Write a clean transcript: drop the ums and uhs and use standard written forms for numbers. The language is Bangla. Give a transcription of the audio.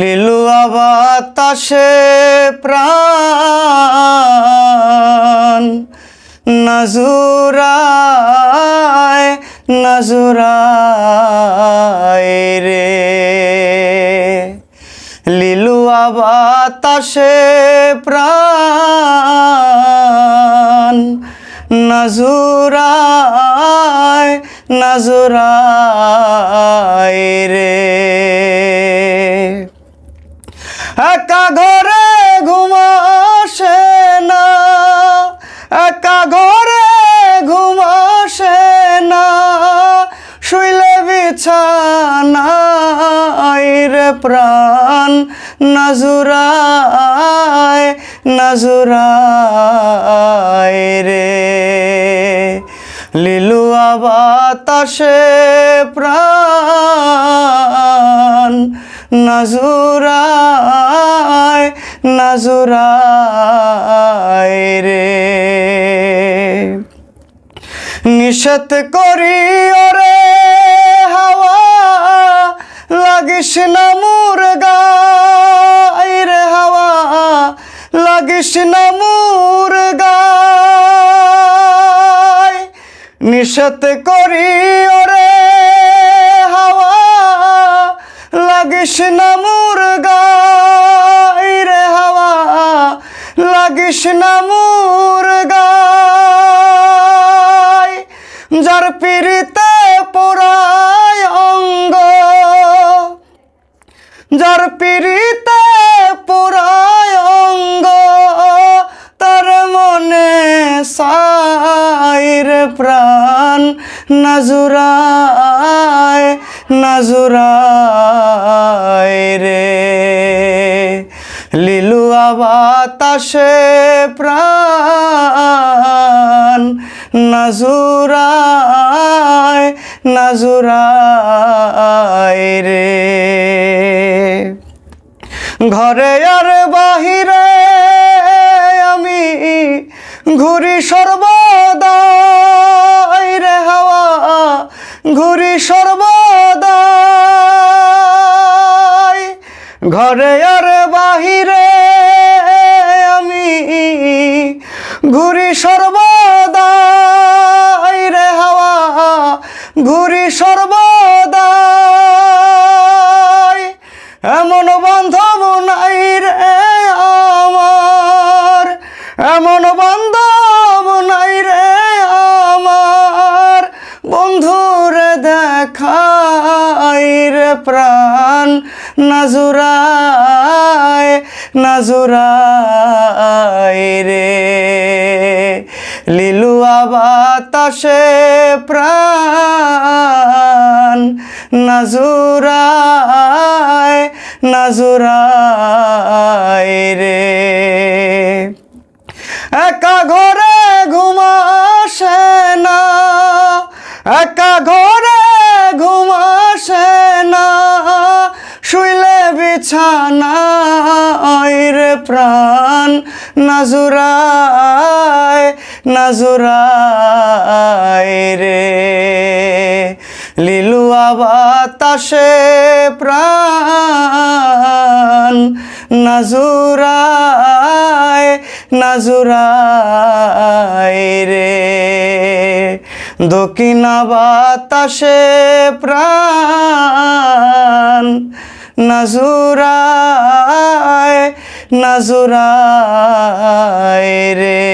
লিলুয়া বাতাসে প্রাণ নাজুরায় নাজুরায় রে, লিলুয়া বাতাসে প্রাণ নাজুরায় নাজুরায় রে। একা ঘরে ঘুম আসে না, একা ঘরে ঘুম আসে না, শুইলে বিছানায় রে প্রাণ নাজুরায় নাজুরায় রে, লিলুয়া বাতাসে প্রাণ নাজুরায় নাজুরায় রে। নিষেধ করি ওরে হাওয়া লাগিস না মোর গায় রে, হাওয়া লাগিস না মোর গায়, নিষেধ করি ওরে হাওয়া লাগিস না মোর গায় রে, হাওয়া লাগিস না মোর গায়, যার পিড়িতে পোড়ায় অঙ্গ, যার পিড়িতে পোড়ায় অঙ্গ, তার মনে সাইর প্রাণ নাজুরায় নাজুরায় রে, লিলুয়া বাতাসে প্রাণ নাজুরায় নাজুরায় রে। ঘরে আর বাহিরে আমি ঘুরি সর্বদা রে, হাওয়া ঘুরি সর্বদা, ঘরে আর বাহিরে আমি ঘুরি সর্বদা রে, হাওয়া ঘুরি সর্বদা, এমন বান্ধব নাই রে আমার, এমন বান্ধব নাই রে আমার, বন্ধুরে দেখাই রে প্রাণ নাজুরায় নাজুরায় রে, লিলুয়া বাতাসে প্রাণ নাজুরায় নাজুরায় রে। একা ঘরে ঘুম আসে না, একা ঘরে ঘুম আসে না, শুইলে বিছানায় রে প্রাণ নাজুরায় নাজুরায় রে, লিলুয়া বাতাসে প্রাণ নাজুরায় নাজুরায় রে, দক্ষিণা বাতাসে প্রাণ নাজুরায় নাজুরায় রে।